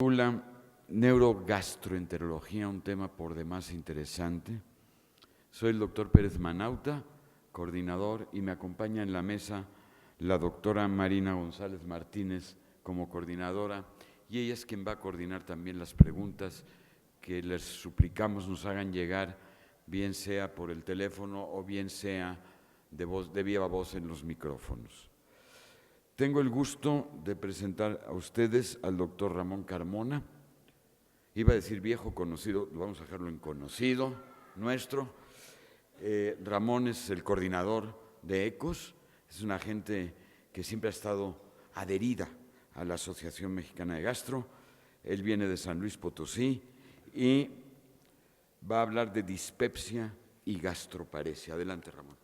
La neurogastroenterología, un tema por demás interesante. Soy el doctor Pérez Manauta, coordinador, y me acompaña en la mesa la doctora Marina González Martínez como coordinadora, y ella es quien va a coordinar también las preguntas que les suplicamos nos hagan llegar, bien sea por el teléfono o bien sea de viva voz en los micrófonos. Tengo el gusto de presentar a ustedes al doctor Ramón Carmona. Iba a decir viejo conocido, vamos a dejarlo en conocido nuestro. Ramón es el coordinador de ECOS, es una gente que siempre ha estado adherida a la Asociación Mexicana de Gastro. Él viene de San Luis Potosí y va a hablar de dispepsia y gastroparesia. Adelante, Ramón.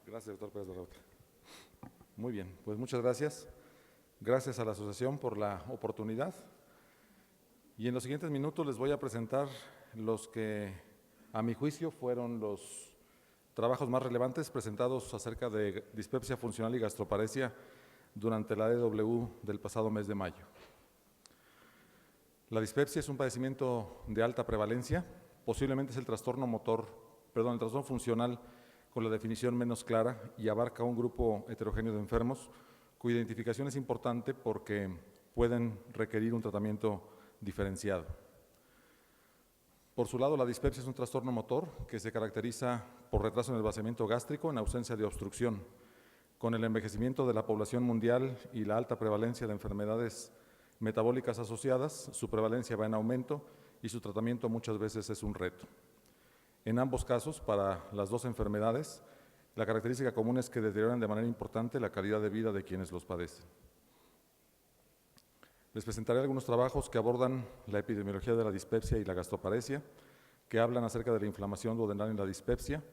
Gracias, doctor Pérez de Rauta. Muy bien, pues muchas gracias. Gracias a la asociación por la oportunidad. Y en los siguientes minutos les voy a presentar los que, a mi juicio, fueron los trabajos más relevantes presentados acerca de dispepsia funcional y gastroparesia durante la DW del pasado mes de mayo. La dispepsia es un padecimiento de alta prevalencia, posiblemente es el trastorno funcional con la definición menos clara y abarca un grupo heterogéneo de enfermos cuya identificación es importante porque pueden requerir un tratamiento diferenciado. Por su lado, la dispepsia es un trastorno motor que se caracteriza por retraso en el vaciamiento gástrico en ausencia de obstrucción. Con el envejecimiento de la población mundial y la alta prevalencia de enfermedades metabólicas asociadas, su prevalencia va en aumento y su tratamiento muchas veces es un reto. En ambos casos, para las dos enfermedades, la característica común es que deterioran de manera importante la calidad de vida de quienes los padecen. Les presentaré algunos trabajos que abordan la epidemiología de la dispepsia y la gastroparesia, que hablan acerca de la inflamación duodenal en la dispepsia.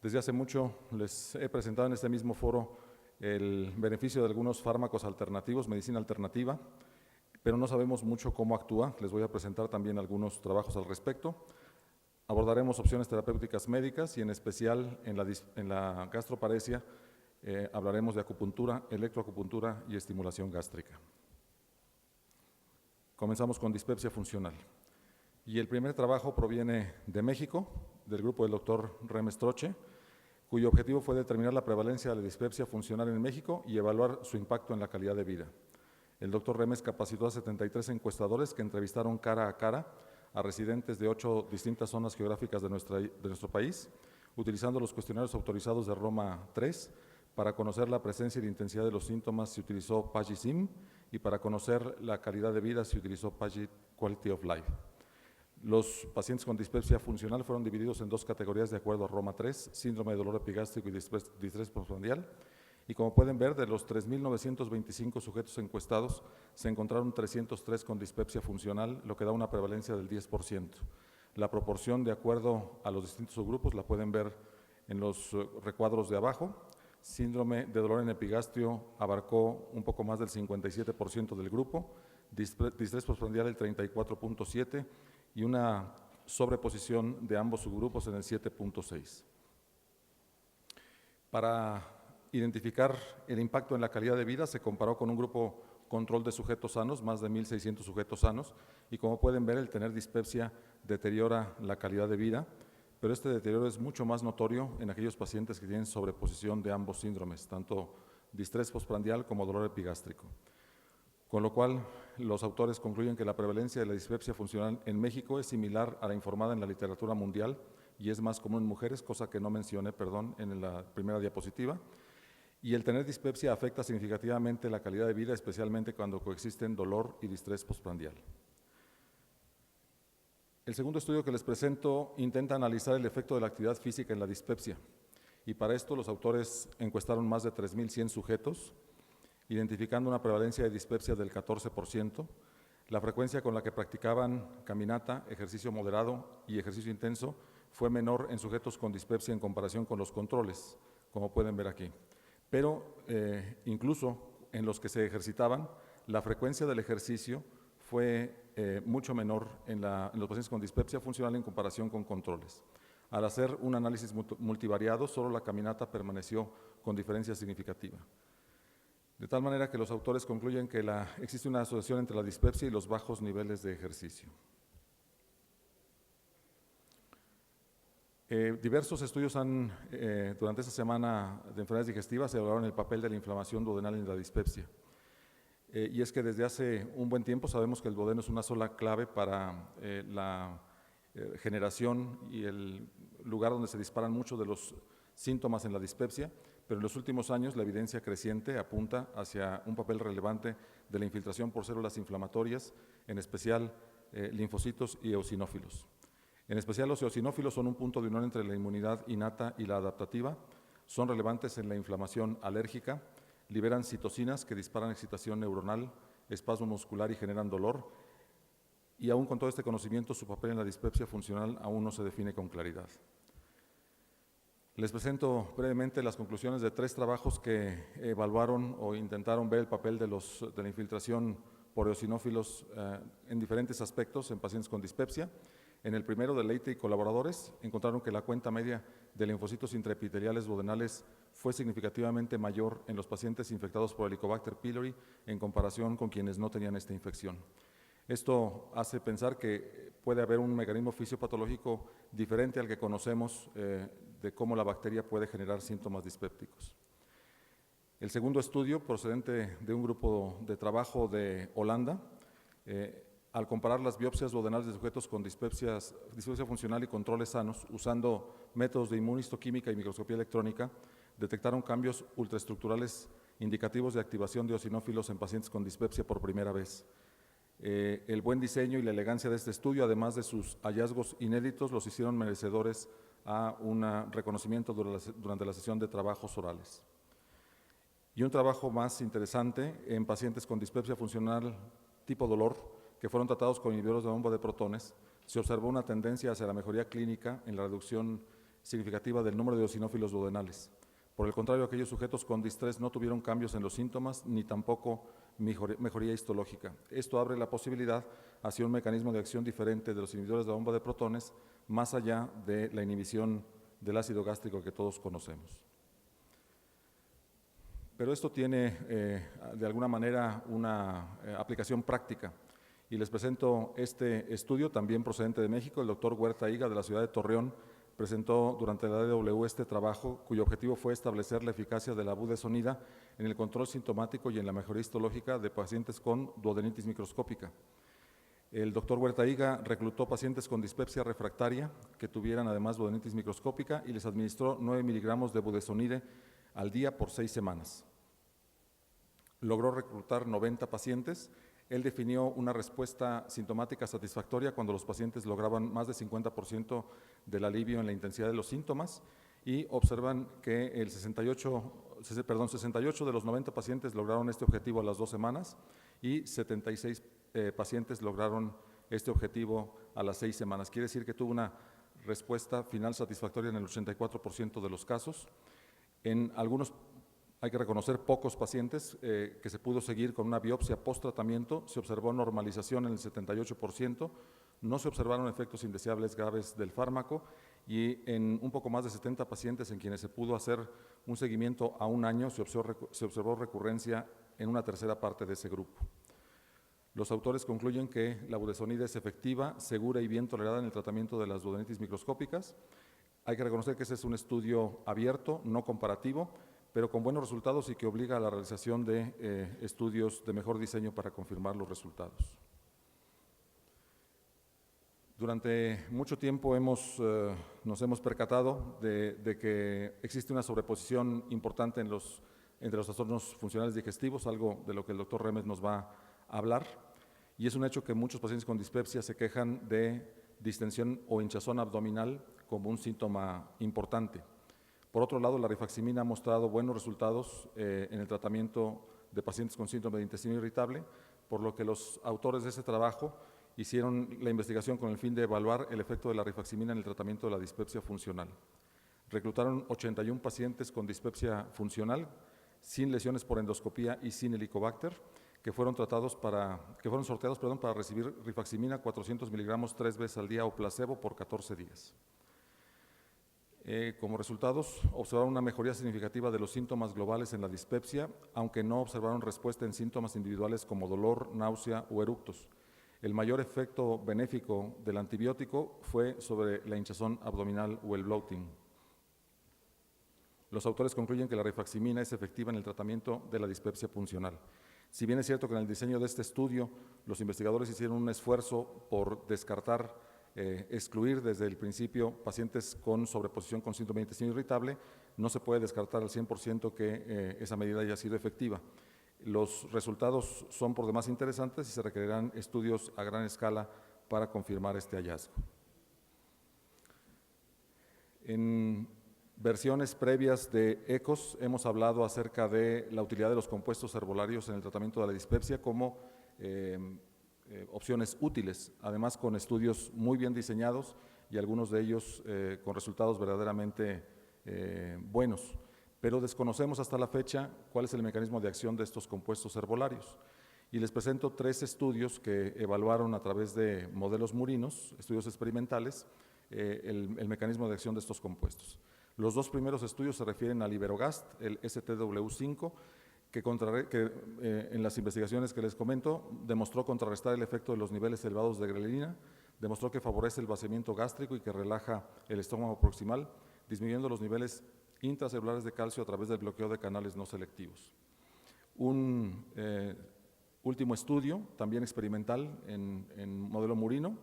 Desde hace mucho les he presentado en este mismo foro el beneficio de algunos fármacos alternativos, medicina alternativa, pero no sabemos mucho cómo actúa. Les voy a presentar también algunos trabajos al respecto. Abordaremos opciones terapéuticas médicas y en especial en la gastroparesia hablaremos de acupuntura, electroacupuntura y estimulación gástrica. Comenzamos con dispepsia funcional. Y el primer trabajo proviene de México, del grupo del doctor Remes Troche, cuyo objetivo fue determinar la prevalencia de la dispepsia funcional en México y evaluar su impacto en la calidad de vida. El doctor Remes capacitó a 73 encuestadores que entrevistaron cara a cara a residentes de 8 distintas zonas geográficas de nuestro país, utilizando los cuestionarios autorizados de Roma III. Para conocer la presencia y la intensidad de los síntomas se utilizó PAGI-SIM y para conocer la calidad de vida se utilizó PAGI Quality of Life. Los pacientes con dispepsia funcional fueron divididos en dos categorías de acuerdo a Roma III, síndrome de dolor epigástrico y distrés postprandial. Y como pueden ver, de los 3.925 sujetos encuestados, se encontraron 303 con dispepsia funcional, lo que da una prevalencia del 10%. La proporción de acuerdo a los distintos subgrupos la pueden ver en los recuadros de abajo. Síndrome de dolor en epigastrio abarcó un poco más del 57% del grupo, distrés postprandial el 34.7% y una sobreposición de ambos subgrupos en el 7.6%. Para identificar el impacto en la calidad de vida, se comparó con un grupo control de sujetos sanos, más de 1.600 sujetos sanos, y como pueden ver, el tener dispepsia deteriora la calidad de vida, pero este deterioro es mucho más notorio en aquellos pacientes que tienen sobreposición de ambos síndromes, tanto distrés postprandial como dolor epigástrico. Con lo cual, los autores concluyen que la prevalencia de la dispepsia funcional en México es similar a la informada en la literatura mundial y es más común en mujeres, cosa que no mencioné, en la primera diapositiva. Y el tener dispepsia afecta significativamente la calidad de vida, especialmente cuando coexisten dolor y distrés postprandial. El segundo estudio que les presento intenta analizar el efecto de la actividad física en la dispepsia. Y para esto los autores encuestaron más de 3.100 sujetos, identificando una prevalencia de dispepsia del 14%. La frecuencia con la que practicaban caminata, ejercicio moderado y ejercicio intenso fue menor en sujetos con dispepsia en comparación con los controles, como pueden ver aquí. Pero incluso en los que se ejercitaban, la frecuencia del ejercicio fue mucho menor en los pacientes con dispepsia funcional en comparación con controles. Al hacer un análisis multivariado, solo la caminata permaneció con diferencia significativa. De tal manera que los autores concluyen que existe una asociación entre la dispepsia y los bajos niveles de ejercicio. Diversos estudios durante esta semana de enfermedades digestivas evaluaron el papel de la inflamación duodenal en la dispepsia. Y es que desde hace un buen tiempo sabemos que el duodeno es una sola clave para la generación y el lugar donde se disparan muchos de los síntomas en la dispepsia, pero en los últimos años la evidencia creciente apunta hacia un papel relevante de la infiltración por células inflamatorias, en especial linfocitos y eosinófilos. En especial los eosinófilos son un punto de unión entre la inmunidad innata y la adaptativa, son relevantes en la inflamación alérgica, liberan citocinas que disparan excitación neuronal, espasmo muscular y generan dolor, y aún con todo este conocimiento su papel en la dispepsia funcional aún no se define con claridad. Les presento brevemente las conclusiones de 3 trabajos que evaluaron o intentaron ver el papel de la infiltración por eosinófilos en diferentes aspectos en pacientes con dispepsia. En el primero, de Leite y colaboradores, encontraron que la cuenta media de linfocitos intraepiteliales duodenales fue significativamente mayor en los pacientes infectados por Helicobacter pylori en comparación con quienes no tenían esta infección. Esto hace pensar que puede haber un mecanismo fisiopatológico diferente al que conocemos de cómo la bacteria puede generar síntomas dispépticos. El segundo estudio, procedente de un grupo de trabajo de Holanda, al comparar las biopsias duodenales de sujetos con dispepsia funcional y controles sanos, usando métodos de inmunistoquímica y microscopía electrónica, detectaron cambios ultraestructurales indicativos de activación de eosinófilos en pacientes con dispepsia por primera vez. El buen diseño y la elegancia de este estudio, además de sus hallazgos inéditos, los hicieron merecedores a un reconocimiento durante la sesión de trabajos orales. Y un trabajo más interesante en pacientes con dispepsia funcional tipo dolor, que fueron tratados con inhibidores de bomba de protones, se observó una tendencia hacia la mejoría clínica en la reducción significativa del número de eosinófilos duodenales. Por el contrario, aquellos sujetos con distrés no tuvieron cambios en los síntomas ni tampoco mejoría histológica. Esto abre la posibilidad hacia un mecanismo de acción diferente de los inhibidores de bomba de protones, más allá de la inhibición del ácido gástrico que todos conocemos. Pero esto tiene de alguna manera una aplicación práctica. Y les presento este estudio, también procedente de México. El doctor Huerta Higa, de la ciudad de Torreón, presentó durante la ADW este trabajo, cuyo objetivo fue establecer la eficacia de la budesonida en el control sintomático y en la mejoría histológica de pacientes con duodenitis microscópica. El doctor Huerta Higa reclutó pacientes con dispepsia refractaria que tuvieran además duodenitis microscópica y les administró 9 miligramos de budesonide al día por 6 semanas. Logró reclutar 90 pacientes. Él definió una respuesta sintomática satisfactoria cuando los pacientes lograban más de 50% del alivio en la intensidad de los síntomas y observan que 68 de los 90 pacientes lograron este objetivo a las 2 semanas y 76 pacientes lograron este objetivo a las 6 semanas. Quiere decir que tuvo una respuesta final satisfactoria en el 84% de los casos. En algunos, hay que reconocer, pocos pacientes que se pudo seguir con una biopsia post-tratamiento, se observó normalización en el 78%, no se observaron efectos indeseables graves del fármaco y en un poco más de 70 pacientes en quienes se pudo hacer un seguimiento a 1 año se observó recurrencia en una tercera parte de ese grupo. Los autores concluyen que la budesonida es efectiva, segura y bien tolerada en el tratamiento de las duodenitis microscópicas. Hay que reconocer que ese es un estudio abierto, no comparativo, pero con buenos resultados y que obliga a la realización de estudios de mejor diseño para confirmar los resultados. Durante mucho tiempo nos hemos percatado de que existe una sobreposición importante entre los trastornos funcionales digestivos, algo de lo que el doctor Remes nos va a hablar, y es un hecho que muchos pacientes con dispepsia se quejan de distensión o hinchazón abdominal como un síntoma importante. Por otro lado, la rifaximina ha mostrado buenos resultados en el tratamiento de pacientes con síndrome de intestino irritable, por lo que los autores de ese trabajo hicieron la investigación con el fin de evaluar el efecto de la rifaximina en el tratamiento de la dispepsia funcional. Reclutaron 81 pacientes con dispepsia funcional, sin lesiones por endoscopía y sin helicobacter, que fueron sorteados para recibir rifaximina 400 miligramos 3 veces al día o placebo por 14 días. Como resultados, observaron una mejoría significativa de los síntomas globales en la dispepsia, aunque no observaron respuesta en síntomas individuales como dolor, náusea o eructos. El mayor efecto benéfico del antibiótico fue sobre la hinchazón abdominal o el bloating. Los autores concluyen que la rifaximina es efectiva en el tratamiento de la dispepsia puncional. Si bien es cierto que en el diseño de este estudio los investigadores hicieron un esfuerzo por descartar, excluir desde el principio pacientes con sobreposición con síndrome de intestino irritable, no se puede descartar al 100% que esa medida haya sido efectiva. Los resultados son por demás interesantes y se requerirán estudios a gran escala para confirmar este hallazgo. En versiones previas de ECOS hemos hablado acerca de la utilidad de los compuestos herbolarios en el tratamiento de la dispepsia como opciones útiles, además con estudios muy bien diseñados y algunos de ellos con resultados verdaderamente buenos. Pero desconocemos hasta la fecha cuál es el mecanismo de acción de estos compuestos herbolarios. Y les presento 3 estudios que evaluaron a través de modelos murinos, estudios experimentales, el mecanismo de acción de estos compuestos. Los 2 primeros estudios se refieren al Iberogast, el STW5, que en las investigaciones que les comento demostró contrarrestar el efecto de los niveles elevados de grelina, demostró que favorece el vaciamiento gástrico y que relaja el estómago proximal, disminuyendo los niveles intracelulares de calcio a través del bloqueo de canales no selectivos. Un último estudio, también experimental en modelo murino,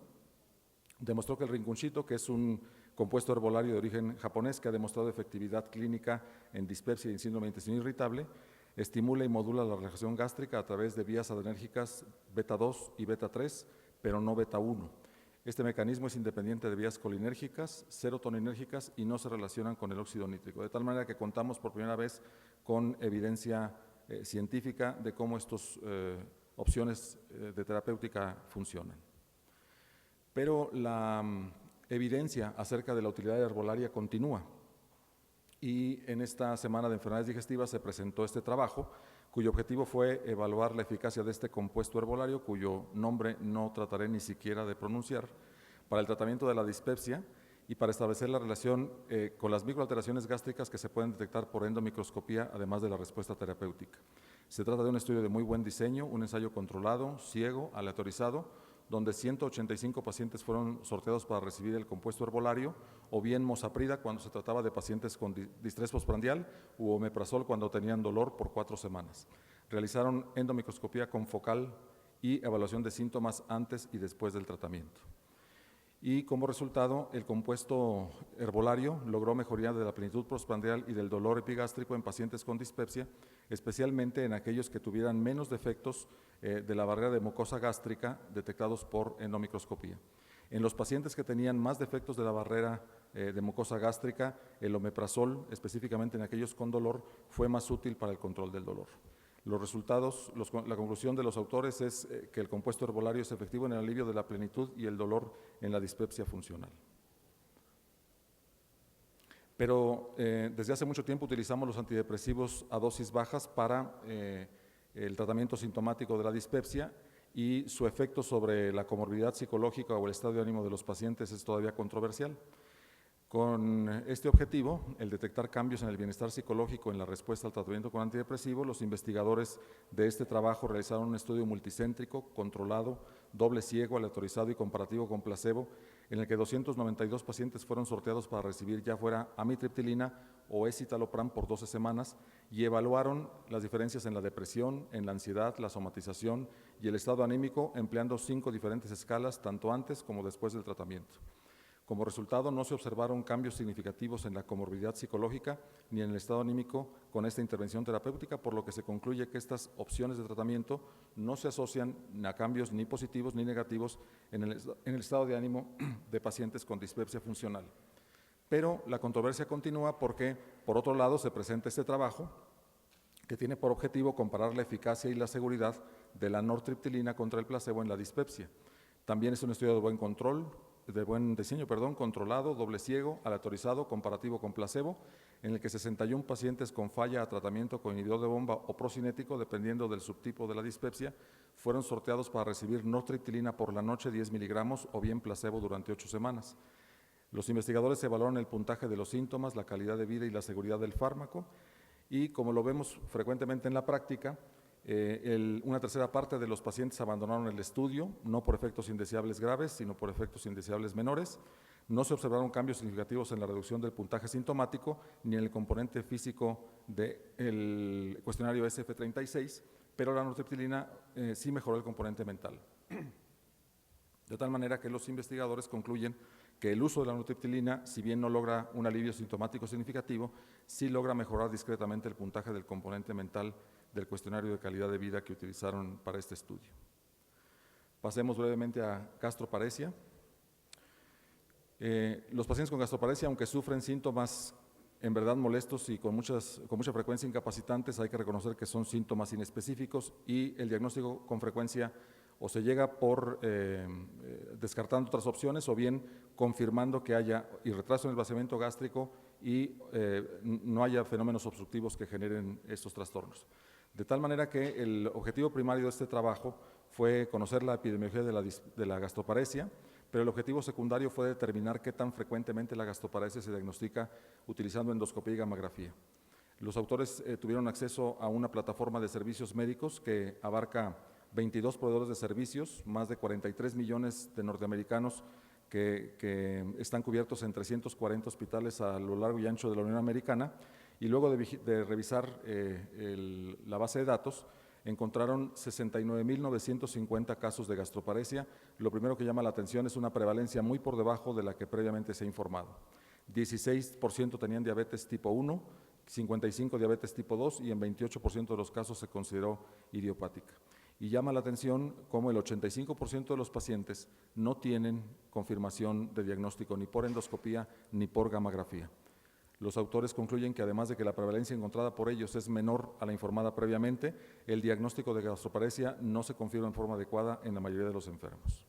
demostró que el rinconchito, que es un compuesto herbolario de origen japonés que ha demostrado efectividad clínica en dispepsia y en síndrome de intestino irritable, estimula y modula la relajación gástrica a través de vías adrenérgicas beta 2 y beta 3, pero no beta 1. Este mecanismo es independiente de vías colinérgicas, serotoninérgicas y no se relacionan con el óxido nítrico, de tal manera que contamos por primera vez con evidencia científica de cómo estas opciones de terapéutica funcionan. Pero la evidencia acerca de la utilidad herbolaria continúa y en esta semana de enfermedades digestivas se presentó este trabajo cuyo objetivo fue evaluar la eficacia de este compuesto herbolario, cuyo nombre no trataré ni siquiera de pronunciar, para el tratamiento de la dispepsia y para establecer la relación con las microalteraciones gástricas que se pueden detectar por endomicroscopía, además de la respuesta terapéutica. Se trata de un estudio de muy buen diseño, un ensayo controlado, ciego, aleatorizado, donde 185 pacientes fueron sorteados para recibir el compuesto herbolario, o bien mosaprida cuando se trataba de pacientes con distrés postprandial, u omeprazol cuando tenían dolor por 4 semanas. Realizaron endomicroscopía confocal y evaluación de síntomas antes y después del tratamiento. Y como resultado, el compuesto herbolario logró mejoría de la plenitud postprandial y del dolor epigástrico en pacientes con dispepsia, especialmente en aquellos que tuvieran menos defectos de la barrera de mucosa gástrica detectados por endomicroscopía. En los pacientes que tenían más defectos de la barrera de mucosa gástrica, el omeprazol, específicamente en aquellos con dolor, fue más útil para el control del dolor. Los resultados, la conclusión de los autores es que el compuesto herbolario es efectivo en el alivio de la plenitud y el dolor en la dispepsia funcional. Pero desde hace mucho tiempo utilizamos los antidepresivos a dosis bajas para el tratamiento sintomático de la dispepsia y su efecto sobre la comorbilidad psicológica o el estado de ánimo de los pacientes es todavía controversial. Con este objetivo, el detectar cambios en el bienestar psicológico en la respuesta al tratamiento con antidepresivo, los investigadores de este trabajo realizaron un estudio multicéntrico, controlado, doble ciego, aleatorizado y comparativo con placebo, en el que 292 pacientes fueron sorteados para recibir ya fuera amitriptilina o escitalopram por 12 semanas y evaluaron las diferencias en la depresión, en la ansiedad, la somatización y el estado anímico empleando 5 diferentes escalas, tanto antes como después del tratamiento. Como resultado, no se observaron cambios significativos en la comorbilidad psicológica ni en el estado anímico con esta intervención terapéutica, por lo que se concluye que estas opciones de tratamiento no se asocian a cambios ni positivos ni negativos en el estado de ánimo de pacientes con dispepsia funcional. Pero la controversia continúa porque, por otro lado, se presenta este trabajo que tiene por objetivo comparar la eficacia y la seguridad de la nortriptilina contra el placebo en la dispepsia. También es un estudio de buen diseño, controlado, doble ciego, aleatorizado, comparativo con placebo, en el que 61 pacientes con falla a tratamiento con inhibidor de bomba o procinético, dependiendo del subtipo de la dispepsia, fueron sorteados para recibir nortriptilina por la noche 10 miligramos o bien placebo durante 8 semanas. Los investigadores evaluaron el puntaje de los síntomas, la calidad de vida y la seguridad del fármaco, y como lo vemos frecuentemente en la práctica, una tercera parte de los pacientes abandonaron el estudio, no por efectos indeseables graves, sino por efectos indeseables menores. No se observaron cambios significativos en la reducción del puntaje sintomático ni en el componente físico del cuestionario SF36, pero la nortriptilina sí mejoró el componente mental. De tal manera que los investigadores concluyen que el uso de la nortriptilina, si bien no logra un alivio sintomático significativo, sí logra mejorar discretamente el puntaje del componente mental del cuestionario de calidad de vida que utilizaron para este estudio. Pasemos brevemente a gastroparesia. Los pacientes con gastroparesia, aunque sufren síntomas en verdad molestos y con mucha frecuencia incapacitantes, hay que reconocer que son síntomas inespecíficos y el diagnóstico con frecuencia o se llega por descartando otras opciones o bien confirmando que haya retraso en el vaciamiento gástrico y no haya fenómenos obstructivos que generen estos trastornos. De tal manera que el objetivo primario de este trabajo fue conocer la epidemiología de la gastroparesia, pero el objetivo secundario fue determinar qué tan frecuentemente la gastroparesia se diagnostica utilizando endoscopía y gamografía. Los autores tuvieron acceso a una plataforma de servicios médicos que abarca 22 proveedores de servicios, más de 43 millones de norteamericanos que están cubiertos en 340 hospitales a lo largo y ancho de la Unión Americana, y luego de revisar la base de datos, encontraron 69.950 casos de gastroparesia. Lo primero que llama la atención es una prevalencia muy por debajo de la que previamente se ha informado. 16% tenían diabetes tipo 1, 55% diabetes tipo 2 y en 28% de los casos se consideró idiopática. Y llama la atención cómo el 85% de los pacientes no tienen confirmación de diagnóstico ni por endoscopía ni por gamografía. Los autores concluyen que además de que la prevalencia encontrada por ellos es menor a la informada previamente, el diagnóstico de gastroparesia no se confirma en forma adecuada en la mayoría de los enfermos.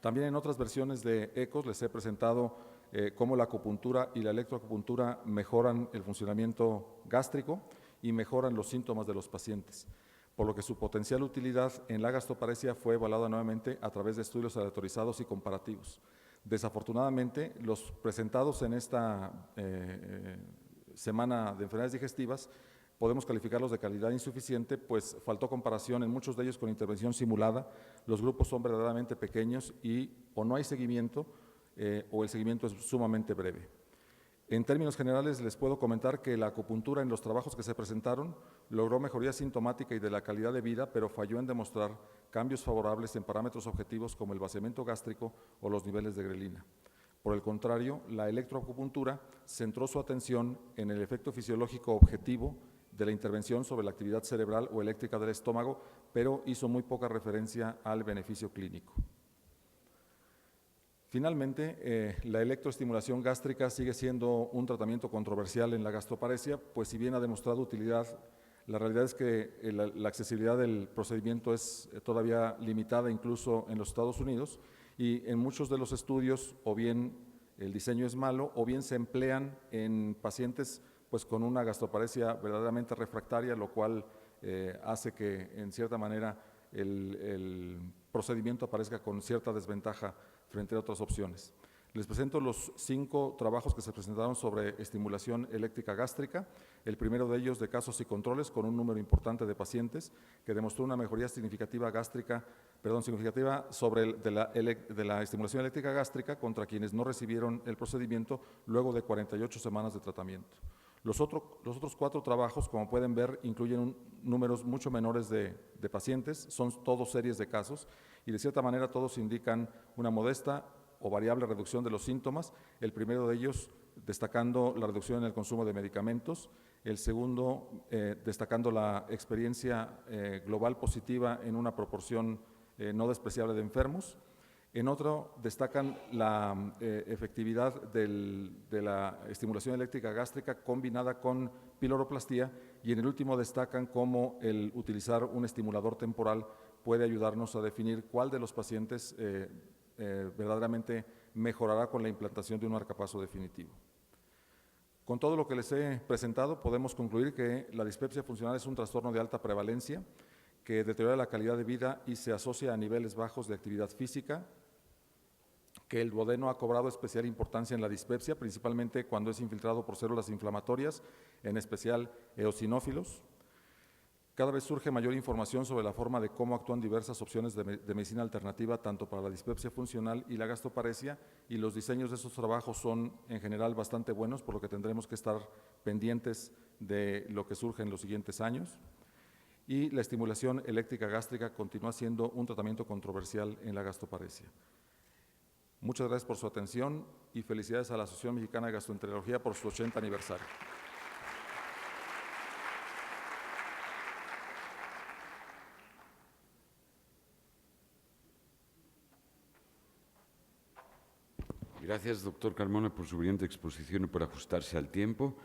También en otras versiones de ECOS les he presentado cómo la acupuntura y la electroacupuntura mejoran el funcionamiento gástrico y mejoran los síntomas de los pacientes, por lo que su potencial utilidad en la gastroparesia fue evaluada nuevamente a través de estudios aleatorizados y comparativos. Desafortunadamente, los presentados en esta semana de enfermedades digestivas podemos calificarlos de calidad insuficiente, pues faltó comparación en muchos de ellos con intervención simulada, los grupos son verdaderamente pequeños y o no hay seguimiento o el seguimiento es sumamente breve. En términos generales, les puedo comentar que la acupuntura en los trabajos que se presentaron logró mejoría sintomática y de la calidad de vida, pero falló en demostrar cambios favorables en parámetros objetivos como el vaciamiento gástrico o los niveles de grelina. Por el contrario, la electroacupuntura centró su atención en el efecto fisiológico objetivo de la intervención sobre la actividad cerebral o eléctrica del estómago, pero hizo muy poca referencia al beneficio clínico. Finalmente, la electroestimulación gástrica sigue siendo un tratamiento controversial en la gastroparesia, pues si bien ha demostrado utilidad, la realidad es que la accesibilidad del procedimiento es todavía limitada incluso en los Estados Unidos y en muchos de los estudios o bien el diseño es malo o bien se emplean en pacientes pues, con una gastroparesia verdaderamente refractaria, lo cual hace que en cierta manera el procedimiento aparezca con cierta desventaja frente a otras opciones. Les presento los 5 trabajos que se presentaron sobre estimulación eléctrica gástrica. El primero de ellos de casos y controles con un número importante de pacientes que demostró una mejoría significativa sobre de la estimulación eléctrica gástrica contra quienes no recibieron el procedimiento luego de 48 semanas de tratamiento. Los otros 4 trabajos, como pueden ver, incluyen números mucho menores de pacientes, son todos series de casos y de cierta manera todos indican una modesta o variable reducción de los síntomas, el primero de ellos destacando la reducción en el consumo de medicamentos, el segundo destacando la experiencia global positiva en una proporción no despreciable de enfermos. En otro destacan la efectividad de la estimulación eléctrica gástrica combinada con piloroplastía y en el último destacan cómo el utilizar un estimulador temporal puede ayudarnos a definir cuál de los pacientes verdaderamente mejorará con la implantación de un marcapaso definitivo. Con todo lo que les he presentado podemos concluir que la dispepsia funcional es un trastorno de alta prevalencia que deteriora la calidad de vida y se asocia a niveles bajos de actividad física, que el duodeno ha cobrado especial importancia en la dispepsia, principalmente cuando es infiltrado por células inflamatorias, en especial eosinófilos. Cada vez surge mayor información sobre la forma de cómo actúan diversas opciones de medicina alternativa, tanto para la dispepsia funcional y la gastroparesia, y los diseños de esos trabajos son en general bastante buenos, por lo que tendremos que estar pendientes de lo que surge en los siguientes años. Y la estimulación eléctrica gástrica continúa siendo un tratamiento controversial en la gastroparesia. Muchas gracias por su atención y felicidades a la Asociación Mexicana de Gastroenterología por su 80 aniversario. Gracias, doctor Carmona, por su brillante exposición y por ajustarse al tiempo.